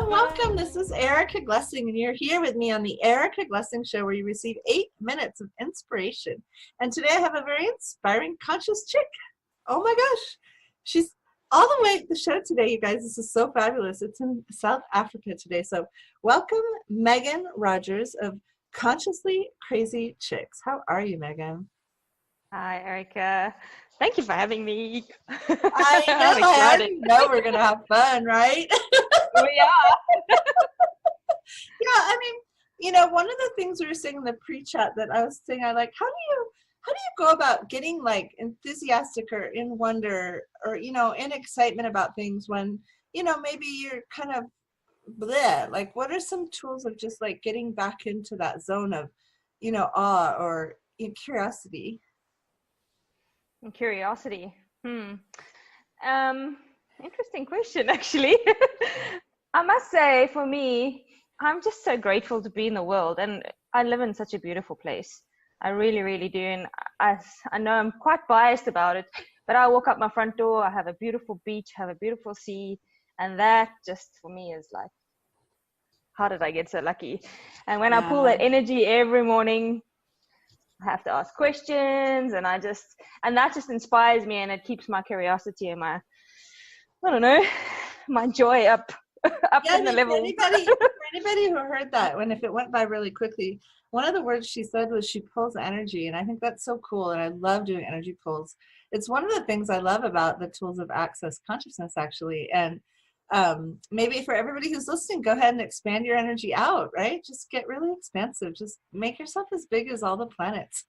Welcome. This is Erica Glessing, and you're here with me on the Erica Glessing Show, where you receive 8 minutes of inspiration. And today I have a very inspiring, conscious chick. Oh my gosh. She's all the way at the show today, you guys. This is so fabulous. It's in South Africa today. So welcome, Megan Rogers of Consciously Crazy Chicks. How are you, Megan? Hi, Erica. Thank you for having me. I know. I already know we're going to have fun, right? We are. Yeah, I mean, you know, one of the things we were saying in the pre-chat that I was saying, I like, how do you go about getting like enthusiastic or in wonder or, you know, in excitement about things when, you know, maybe you're kind of bleh? Like, what are some tools of just like getting back into that zone of, you know, awe or curiosity? Curiosity. Interesting question, actually. I must say, for me, I'm just so grateful to be in the world, and I live in such a beautiful place. I really, really do, and I know I'm quite biased about it, but I walk up my front door, I have a beautiful beach, have a beautiful sea, and that just for me is like, how did I get so lucky? And when I pull that energy every morning, I have to ask questions, and that just inspires me, and it keeps my curiosity and my joy up in the level. For anybody who heard that, if it went by really quickly, one of the words she said was she pulls energy, and I think that's so cool, and I love doing energy pulls. It's one of the things I love about the tools of Access Consciousness, actually. And maybe for everybody who's listening, go ahead and expand your energy out, right? Just get really expansive. Just make yourself as big as all the planets.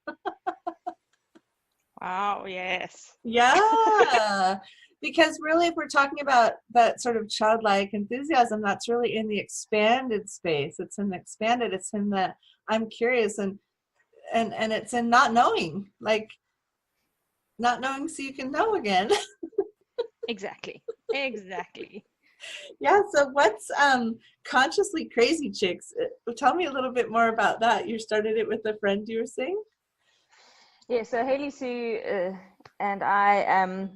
Wow, yes. Yeah. Because really, if we're talking about that sort of childlike enthusiasm, that's really in the expanded space. It's in the expanded, it's in the I'm curious, and it's in not knowing, like not knowing so you can know again. Exactly. Yeah, so what's Consciously Crazy Chicks? Tell me a little bit more about that. You started it with a friend, you were saying? Yeah, so Haley Sue and I,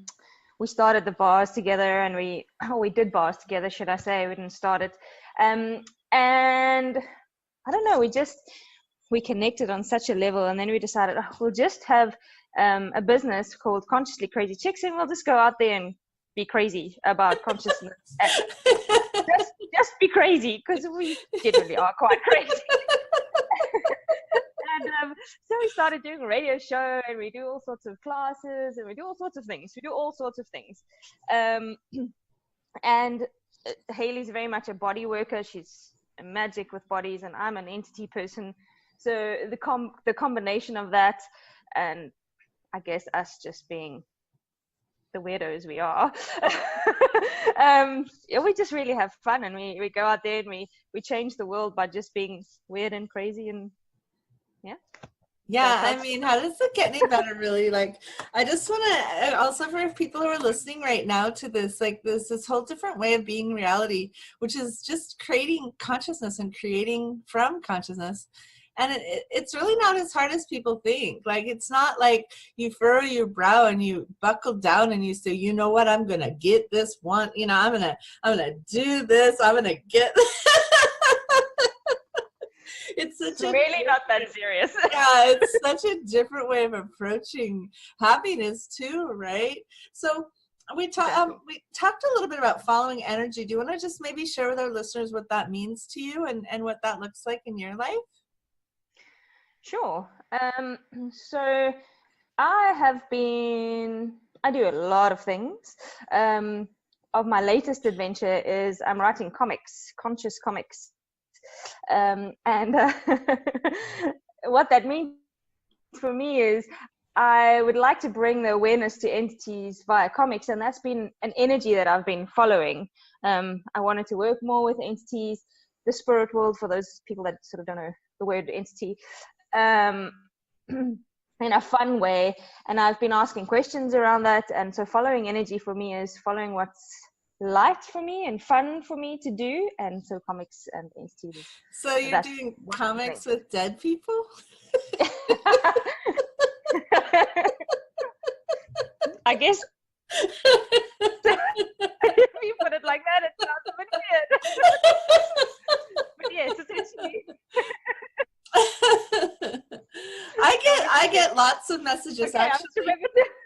we started the bars together, and we did bars together, should I say. We didn't start it. And I don't know, we connected on such a level, and then we decided we'll just have a business called Consciously Crazy Chicks, and we'll just go out there and be crazy about consciousness. just be crazy, because we generally are quite crazy. And so we started doing a radio show, and we do all sorts of classes, and we do all sorts of things. And Haley's very much a body worker. She's a magic with bodies, and I'm an entity person. So the combination of that, and I guess us just being the weirdos we are, we just really have fun, and we go out there and we change the world by just being weird and crazy. And I mean, how does it get any better, really? Like, I just want to also, for people who are listening right now to this, like this whole different way of being reality, which is just creating consciousness and creating from consciousness. And it's really not as hard as people think. Like, it's not like you furrow your brow and you buckle down and you say, you know what, I'm going to get this one. You know, I'm going to do this. I'm going to get It's really not that serious. Yeah, it's such a different way of approaching happiness too, right? So we talked a little bit about following energy. Do you want to just maybe share with our listeners what that means to you and what that looks like in your life? Sure. So I do a lot of things. Of my latest adventure is I'm writing comics, conscious comics. And what that means for me is I would like to bring the awareness to entities via comics, and that's been an energy that I've been following. I wanted to work more with entities, the spirit world, for those people that sort of don't know the word entity, in a fun way, and I've been asking questions around that. And so following energy for me is following what's light for me and fun for me to do, and so comics and entities. So you're doing comics with dead people? I guess if you put it like that, it sounds a bit weird. I get lots of messages, Okay, actually.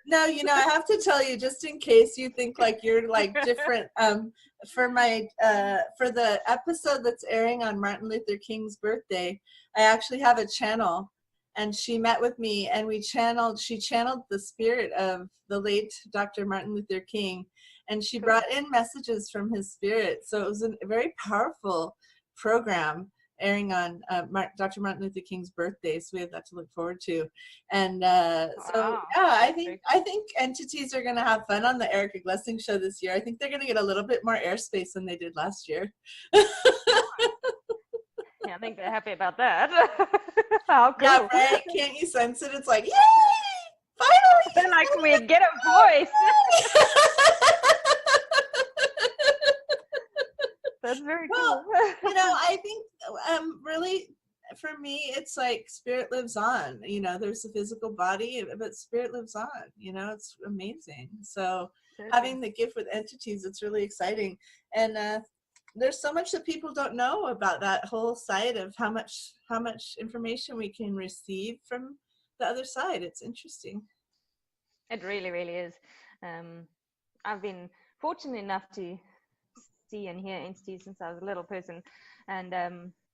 No, you know, I have to tell you, just in case you think like you're like different, for my for the episode that's airing on Martin Luther King's birthday, I actually have a channel, and she met with me, and she channeled the spirit of the late Dr. Martin Luther King, and she brought in messages from his spirit. So it was a very powerful program airing on Dr. Martin Luther King's birthday, so we have that to look forward to. And so yeah, I think entities are going to have fun on the Erica Glessing Show this year. I think they're going to get a little bit more airspace than they did last year. Yeah, I think they're happy about that. How cool. Yeah, right. Can't you sense it? It's like, yay! Finally! They're like, we get a voice. That's very cool. You know, I think really for me, it's like spirit lives on. You know, there's a physical body, but spirit lives on. You know, it's amazing. So having the gift with entities, it's really exciting. And there's so much that people don't know about that whole side of how much information we can receive from the other side. It's interesting. It really, really is. I've been fortunate enough to see and hear entities since I was a little person, and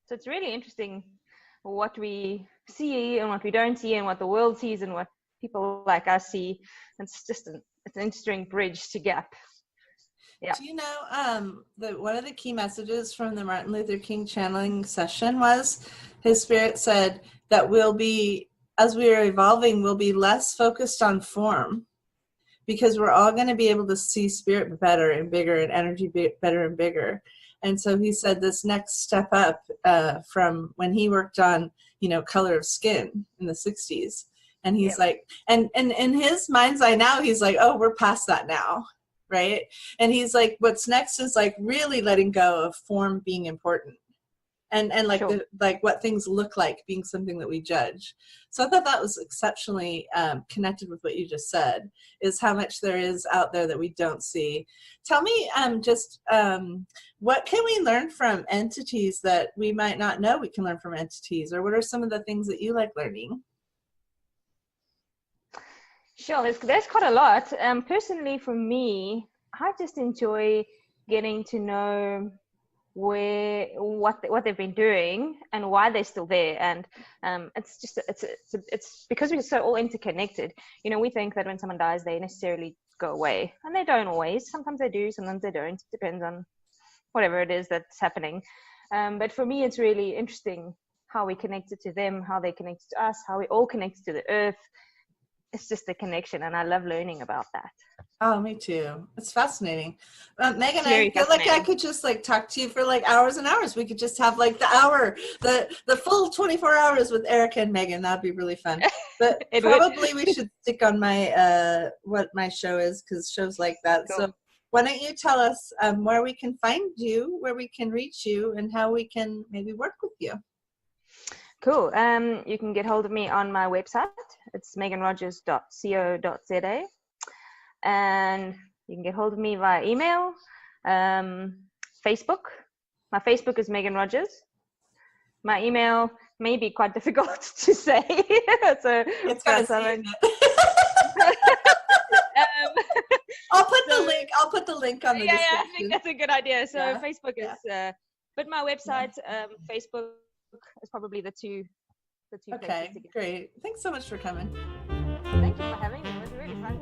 so it's really interesting what we see and what we don't see, and what the world sees and what people like us see. It's just it's an interesting bridge to gap. Yeah. Do you know one of the key messages from the Martin Luther King channeling session was his spirit said that we'll be, as we are evolving, we'll be less focused on form, because we're all going to be able to see spirit better and bigger, and energy better and bigger. And so he said this next step up from when he worked on, you know, color of skin in the 60s. And he's like, and in his mind's eye now, he's like, oh, we're past that now. Right. And he's like, what's next is like really letting go of form being important. And like like what things look like being something that we judge. So I thought that was exceptionally connected with what you just said, is how much there is out there that we don't see. Tell me what can we learn from entities that we might not know we can learn from entities, or what are some of the things that you like learning? Sure, there's quite a lot. Personally, for me, I just enjoy getting to know what they've been doing and why they're still there. And it's because we're so all interconnected. You know, we think that when someone dies, they necessarily go away, and they don't always. Sometimes they do, sometimes they don't. It depends on whatever it is that's happening. But for me, it's really interesting how we connected to them, how they connected to us, how we all connected to the earth. It's just a connection, and I love learning about that. Oh, me too. It's fascinating. Megan, I feel like I could just like talk to you for like hours and hours. We could just have like the full 24 hours with Erica and Megan. That'd be really fun. But probably we should stick on my what my show is, because shows like that. Cool. So why don't you tell us where we can find you, where we can reach you, and how we can maybe work with you. Cool. You can get hold of me on my website. It's meganrogers.co.za. And you can get hold of me via email, Facebook. My Facebook is Megan Rogers. My email may be quite difficult to say. So it's got to I'll put the link on the description. Yeah, I think that's a good idea. So Facebook is, but my website, Facebook is probably the two okay, great. Thanks so much for coming. Thank you for having me. It was really fun.